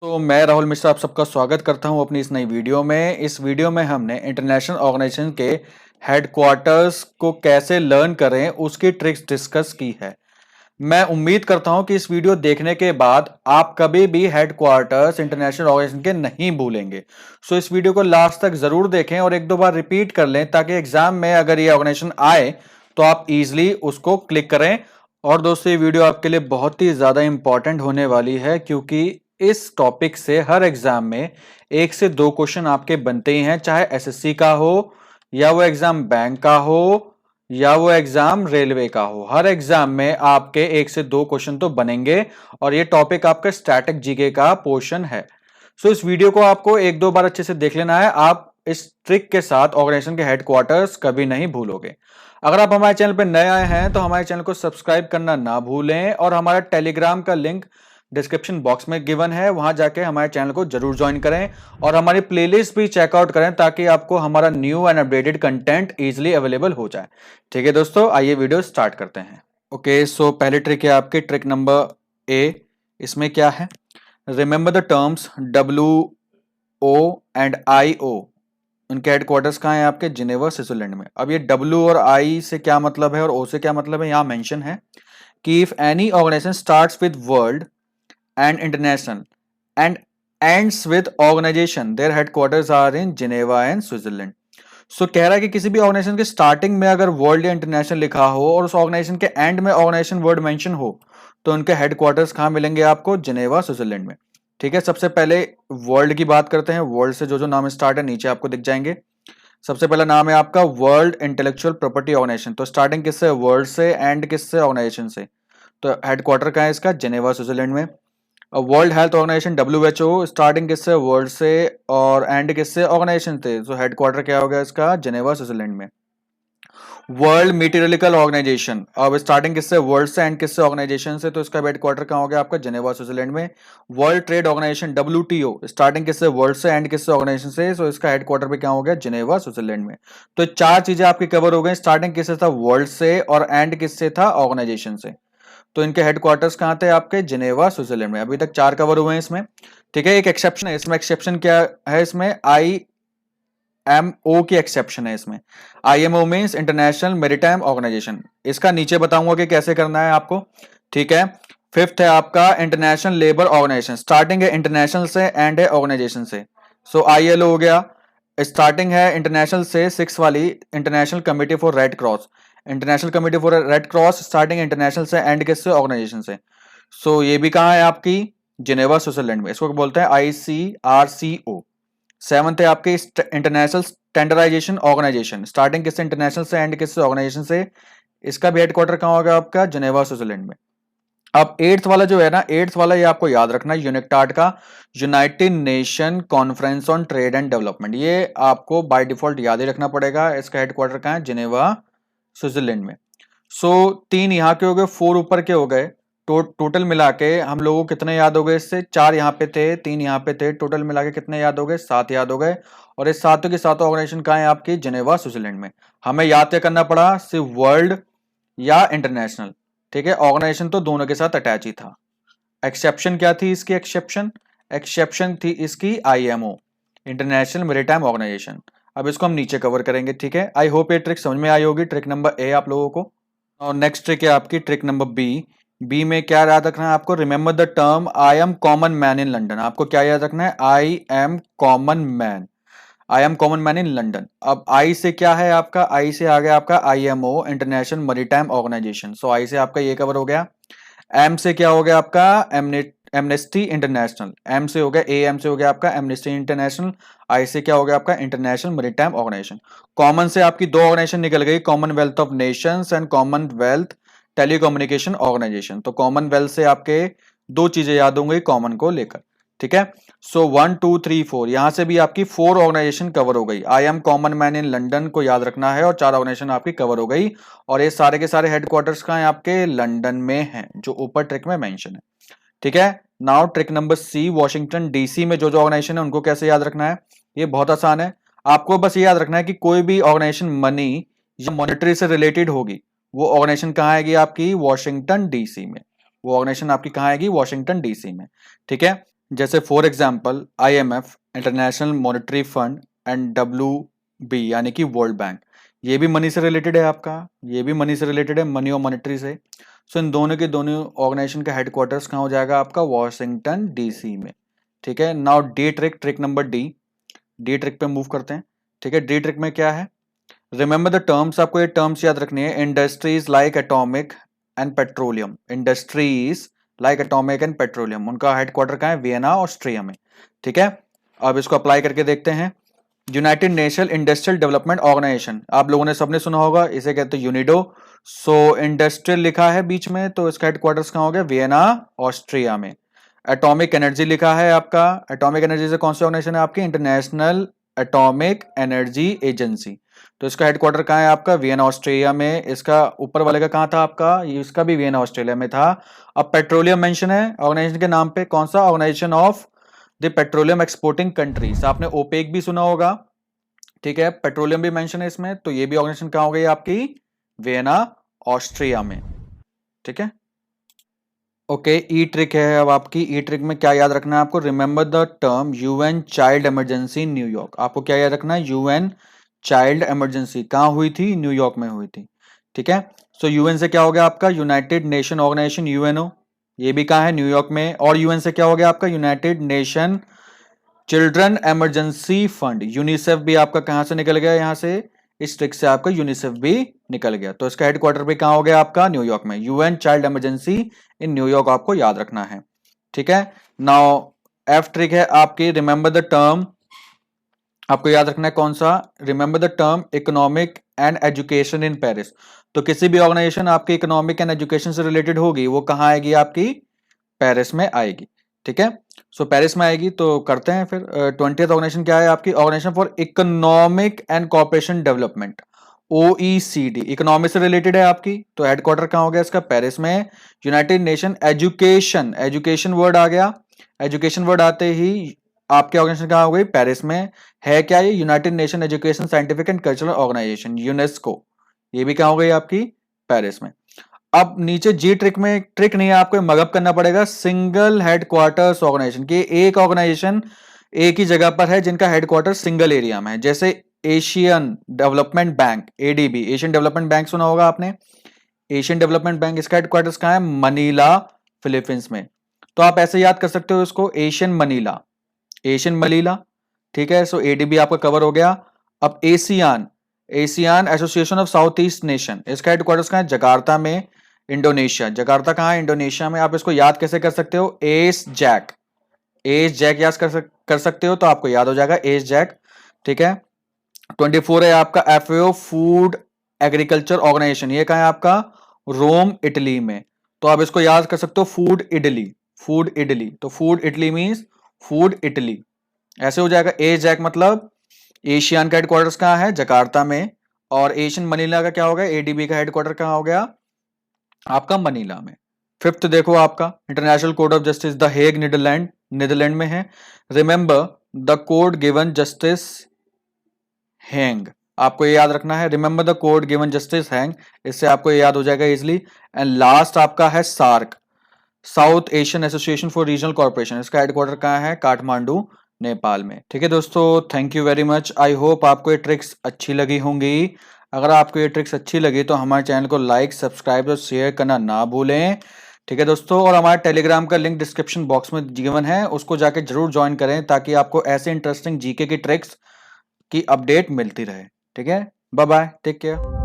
तो मैं राहुल मिश्रा आप सबका स्वागत करता हूं अपनी इस नई वीडियो में। इस वीडियो में हमने इंटरनेशनल ऑर्गेनाइजेशन के हेडक्वार्टर्स को कैसे लर्न करें उसकी ट्रिक्स डिस्कस की है। मैं उम्मीद करता हूं कि इस वीडियो देखने के बाद आप कभी भी हेडक्वार्टर्स इंटरनेशनल ऑर्गेनाइजेशन के नहीं भूलेंगे। सो इस वीडियो को लास्ट तक जरूर देखें और एक दो बार रिपीट कर लें ताकि एग्जाम में अगर ये ऑर्गेनाइजेशन आए तो आप इजिली उसको क्लिक करें। और दोस्तों ये वीडियो आपके लिए बहुत ही ज्यादा इंपॉर्टेंट होने वाली है क्योंकि इस टॉपिक से हर एग्जाम में 1 से 2 क्वेश्चन आपके बनते ही हैं, चाहे एसएससी का हो या वो एग्जाम बैंक का हो या वो एग्जाम रेलवे का हो। हर एग्जाम में आपके 1 से 2 क्वेश्चन तो बनेंगे और ये टॉपिक आपका स्टैटिक जीके का पोर्शन है। सो इस वीडियो को आपको 1-2 बार अच्छे से देख लेना है। आप इस ट्रिक के साथ ऑर्गेनाइजेशन के हेडक्वार्टर्स कभी नहीं भूलोगे। अगर आप हमारे चैनल पर नए आए हैं तो हमारे चैनल को सब्सक्राइब करना ना भूलें और हमारा टेलीग्राम का लिंक डिस्क्रिप्शन बॉक्स में गिवन है, वहां जाके हमारे चैनल को जरूर ज्वाइन करें और हमारी प्लेलिस्ट भी चेकआउट करें ताकि आपको हमारा new and updated content easily available हो जाए। ठीक है दोस्तों, आइए वीडियो स्टार्ट करते हैं। ओके, सो पहली ट्रिक है आपकी ट्रिक नंबर ए। इसमें क्या है, remember the terms WO and IO। उनके हेडक्वार्टर्स कहाँ है आपके, जिनेवा स्विट्जरलैंड में। अब ये W और I से क्या मतलब है और O से क्या मतलब है, यहाँ मेंशन है कि if any organisation starts with world and international and ends with organization their headquarters are in Geneva and Switzerland। सो कह रहा है कि किसी भी ऑर्गेनाइजेशन के स्टार्टिंग में अगर वर्ल्ड या इंटरनेशनल लिखा हो और उस ऑर्गेनाइजेशन के एंड में ऑर्गेनाइजेशन वर्ड मेंशन हो तो उनके हेडक्वार्टर्स कहाँ मिलेंगे आपको, जिनेवा स्विट्जरलैंड में। ठीक है, सबसे पहले वर्ल्ड की बात करते हैं। वर्ल्ड से जो जो नाम स्टार्ट है नीचे आपको दिख जाएंगे। सबसे पहला नाम है आपका वर्ल्ड इंटेलेक्चुअल प्रॉपर्टी ऑर्गेनाइजेशन। तो स्टार्टिंग किससे, वर्ल्ड से, एंड किससे, ऑर्गेनाइजेशन से। तो हेडक्वार्टर कहाँ है इसका, जिनेवा स्विट्जरलैंड में। World health organisation WHO, starting किससे, वर्ल्ड से, और एंड किससे, ऑर्गेनाइजेशन से। तो हेडक्वार्टर क्या हो गया इसका, जिनेवा स्विट्जरलैंड में। वर्ल्ड मीटेरोलॉजिकल ऑर्गेनाइजेशन, अब स्टार्टिंग किससे, वर्ल्ड से, एंड किससे, ऑर्गेनाइजेशन से। तो इसका हेडक्वार्टर कहाँ हो गया आपका, जिनेवा स्विट्जरलैंड में। World trade organisation WTO, starting किससे, वर्ल्ड से, एंड किससे, ऑर्गेनाइजेशन से। तो इसका हेडक्वार्टर भी क्या हो गया, जिनेवा स्विट्जरलैंड में। तो चार चीजें आपकी कवर हो गई, स्टार्टिंग किससे था, वर्ल्ड से, और एंड किससे था, ऑर्गेनाइजेशन से। तो इनके हेडक्वार्टर्स कहाँ थे आपके, जिनेवा स्विट्जरलैंड में। अभी तक 4 कवर हुए हैं इसमें। ठीक है, एक एक्सेप्शन है इसमें। एक्सेप्शन क्या है इसमें, IMO की एक्सेप्शन है इसमें। IMO means international maritime organisation. इसका नीचे बताऊंगा कि कैसे करना है आपको। ठीक है, फिफ्थ है आपका इंटरनेशनल लेबर ऑर्गेनाइजेशन। स्टार्टिंग है इंटरनेशनल से, एंड है ऑर्गेनाइजेशन से। सो ILO हो गया। स्टार्टिंग है इंटरनेशनल से, 6 वाली international committee for red cross. International committee for red cross, starting international से, एंड किससे, ऑर्गेनाइजेशन से। सो ये भी कहाँ है आपकी, जिनेवा स्विट्जरलैंड में। इसको बोलते हैं ICRCO। सेवंथ है आपके इंटरनेशनल स्टैंडर्डाइजेशन ऑर्गेनाइजेशन। स्टार्टिंग किससे, इंटरनेशनल से, एंड किससे, ऑर्गेनाइजेशन से। इसका भी हेडक्वार्टर कहाँ होगा आपका, जिनेवा स्विट्जरलैंड में। अब एट्थ वाला जो है ना, एट्थ वाला ये आपको याद रखना है, यूनिक्टाड का United nation conference on trade and development. ये आपको बाय डिफॉल्ट याद ही रखना पड़ेगा। इसका हेडक्वार्टर कहाँ है, जिनेवा स्विट्जरलैंड में। सो 3 यहाँ के हो गए, 4 ऊपर के हो गए। टोटल मिला के हम लोगों को कितने याद हो गए इससे, 4 यहाँ पे थे, 3 यहाँ पे थे, टोटल मिला के कितने याद हो गए, 7 याद हो गए। और इस सातों की सातों ऑर्गेनाइजेशन कहाँ है आपकी, जिनेवा स्विट्जरलैंड में। हमें याद क्या करना पड़ा, सिर्फ वर्ल्ड या इंटरनेशनल। ठीक है, ऑर्गेनाइजेशन तो दोनों के साथ अटैच ही था। एक्सेप्शन क्या थी इसकी, एक्सेप्शन एक्सेप्शन थी इसकी IMO, इंटरनेशनल मैरीटाइम ऑर्गेनाइजेशन। अब इसको हम नीचे कवर करेंगे। ठीक है, आई होप ये ट्रिक समझ में आई होगी, ट्रिक नंबर A आप लोगों को। और नेक्स्ट ट्रिक है आपकी ट्रिक नंबर बी में क्या याद रखना है आपको, remember the term I am common man in London. आपको क्या याद रखना है, I am common man, I am common man in London. अब आई से क्या है आपका, आई से आ गया आपका IMO, इंटरनेशनल मैरीटाइम ऑर्गेनाइजेशन। सो आई से आपका ये कवर हो गया। एम से क्या हो गया आपका, एमनेस्टी इंटरनेशनल। एम से हो गया, AM से हो गया आपका एमनेस्टी इंटरनेशनल। आई से क्या हो गया आपका, इंटरनेशनल मैरीटाइम ऑर्गेनाइजेशन। कॉमन से आपकी 2 ऑर्गेनाइजेशन निकल गई, commonwealth of nations and commonwealth telecommunication organisation. तो कॉमनवेल्थ से आपके 2 चीजें याद होंगी कॉमन को लेकर। ठीक है, सो 1 2 3 4 यहां से भी आपकी 4 ऑर्गेनाइजेशन कवर हो गई। I am common man in London को याद रखना है और 4 ऑर्गेनाइजेशन आपकी कवर हो गई। और ये सारे के सारे हेडक्वार्टर्स कहाँ हैं आपके, लंदन में हैं, जो ऊपर ट्रिक में मेंशन है। ठीक है, now trick number C, Washington DC में जो जो ऑर्गेनाइजेशन है उनको कैसे याद रखना है। ये बहुत आसान है, आपको बस ये याद रखना है कि कोई भी ऑर्गेनाइजेशन मनी या मॉनेटरी से रिलेटेड होगी वो ऑर्गेनाइजेशन कहाँ आएगी आपकी, वॉशिंगटन DC में। वो ऑर्गेनाइजेशन आपकी कहाँ आएगी, वॉशिंगटन DC में। ठीक है, जैसे for example IMF, international monetary fund, and WB यानी कि वर्ल्ड बैंक, ये भी मनी से रिलेटेड है आपका, ये भी मनी से रिलेटेड है, मनी और मॉनेटरी से। सो इन दोनों के दोनों ऑर्गेनाइजेशन का हेडक्वार्टर्स कहाँ हो जाएगा आपका, वॉशिंगटन DC में। ठीक है, now D trick, trick number D trick पे मूव करते हैं। ठीक है, डी ट्रिक में क्या है, रिमेंबर द टर्म्स, आपको ये टर्म्स याद रखनी है। Industries like atomic and petroleum, industries like atomic and petroleum, उनका हेडक्वार्टर कहाँ है, वियना ऑस्ट्रिया में। ठीक है, अब इसको अप्लाई करके देखते हैं। United nation industrial development organisation, आप लोगों ने सबने सुना होगा, इसे कहते हैं यूनिडो। सो इंडस्ट्रियल लिखा है बीच में, तो इसका हेडक्वार्टर्स कहाँ हो गया, वियना ऑस्ट्रिया में। एटॉमिक एनर्जी लिखा है आपका, एटॉमिक एनर्जी से कौन सी ऑर्गेनाइजेशन है आपकी, इंटरनेशनल एटॉमिक एनर्जी एजेंसी। तो इसका हेडक्वार्टर कहाँ है आपका, वियना ऑस्ट्रिया में। इसका ऊपर वाले का कहाँ था आपका, इसका भी वियना ऑस्ट्रेलिया में था। अब पेट्रोलियम मेंशन है ऑर्गेनाइजेशन के नाम पे, कौन सा, organisation of the petroleum exporting countries, आपने ओपेक भी सुना होगा। ठीक है, पेट्रोलियम भी मेंशन है इसमें, तो ये भी ऑर्गेनाइजेशन कहाँ हो गई आपकी, वियना ऑस्ट्रिया में। ठीक है, ओके, ई ट्रिक है अब आपकी। ई ट्रिक में क्या याद रखना है आपको, remember the term UN child emergency in New York, आपको क्या याद रखना है, UN चाइल्ड इमरजेंसी कहाँ हुई थी, न्यूयॉर्क में हुई थी। ठीक है, सो UN से क्या हो गया आपका, यूनाइटेड नेशन ऑर्गेनाइजेशन UNO, ये भी कहाँ है, न्यूयॉर्क में। और UN से क्या हो गया आपका, United nation children emergency fund, UNICEF भी आपका कहाँ से निकल गया, यहाँ से इस ट्रिक से आपका यूनिसेफ भी निकल गया। तो इसका हेडक्वार्टर भी कहाँ हो गया आपका, न्यूयॉर्क में। UN child emergency in New York आपको याद रखना है। ठीक है, नाउ F ट्रिक है आपकी, रिमेंबर द टर्म, आपको याद रखना है कौन सा, remember the term economic and education in Paris. तो किसी भी ऑर्गेनाइजेशन आपकी इकोनॉमिक एंड एजुकेशन से रिलेटेड होगी, वो कहाँ आएगी आपकी, पेरिस में आएगी। ठीक है, सो पेरिस में आएगी। तो करते हैं फिर 20th ऑर्गेनाइजेशन क्या है आपकी, organisation for economic and corporation development, OECD, economic से रिलेटेड है आपकी। तो हेडक्वार्टर कहाँ हो गया इसका, पेरिस में। United nation education, education word आ गया, एजुकेशन वर्ड आते ही आपके ऑर्गेनाइजेशन कहाँ हो गई, पेरिस में। है क्या ये, united nation education scientific and cultural organisation, UNESCO, ये भी कहाँ हो गई आपकी, पेरिस में। अब नीचे जी ट्रिक में ट्रिक नहीं है, आपको मगअप करना पड़ेगा, सिंगल हेडक्वार्टर्स ऑर्गेनाइजेशन, की एक ऑर्गेनाइजेशन एक ही जगह पर है जिनका हेडक्वार्टर सिंगल एरिया में है। जैसे Asian development bank, ADB, Asian development bank सुना होगा आपने, एशियन डेवलपमेंट बैंक, इसका हेडक्वार्टर्स कहाँ है, मनीला, फिलीपींस में। तो आप ऐसे याद कर सकते हो इसको, एशियन मनीला, एशियन मनीला। ठीक है, सो ADB आपका कवर हो गया। अब ASEAN, ASEAN association of south east nation, इसका हेडक्वार्टर्स कहाँ है, जकार्ता में, इंडोनेशिया। जकार्ता कहाँ है, इंडोनेशिया में। आप इसको याद कैसे कर सकते हो, एस जैक, एस जैक याद कर सकते हो, तो आपको याद हो जाएगा एस जैक। ठीक है, 24 है आपका FAO फूड एग्रीकल्चर ऑर्गेनाइजेशन, ये कहाँ है आपका, रोम, इटली में। तो आप इसको याद कर सकते हो, फूड इडली, फूड इडली। तो food Italy means food Italy, ऐसे हो जाएगा। एस जैक मतलब एशियान का हेडक्वार्टर्स कहाँ है, जकार्ता में। और एशियन मनीला का क्या हो गया, ADB का हेडक्वार्टर कहाँ हो गया आपका, मनीला में। फिफ्थ देखो आपका, international court of justice the Hague, Netherland, Netherland में है। Remember the code given justice hang, आपको ये याद रखना है, remember the code given justice hang, इससे आपको ये याद हो जाएगा इजिली। एंड लास्ट आपका है SAARC, south Asian association for regional corporation, इसका हेडक्वार्टर कहाँ है, काठमांडू, नेपाल में। ठीक है दोस्तों, thank you very much. I hope आपको ये ट्रिक्स अच्छी लगी होंगी। अगर आपको ये ट्रिक्स अच्छी लगी तो हमारे चैनल को लाइक, सब्सक्राइब और शेयर करना ना भूलें। ठीक है दोस्तों, और हमारे टेलीग्राम का लिंक डिस्क्रिप्शन बॉक्स में गिवन है, उसको जाके जरूर ज्वाइन करें ताकि आपको ऐसे इंटरेस्टिंग GK की ट्रिक्स की अपडेट मिलती रहे। ठीक है, बाय बाय, टेक केयर।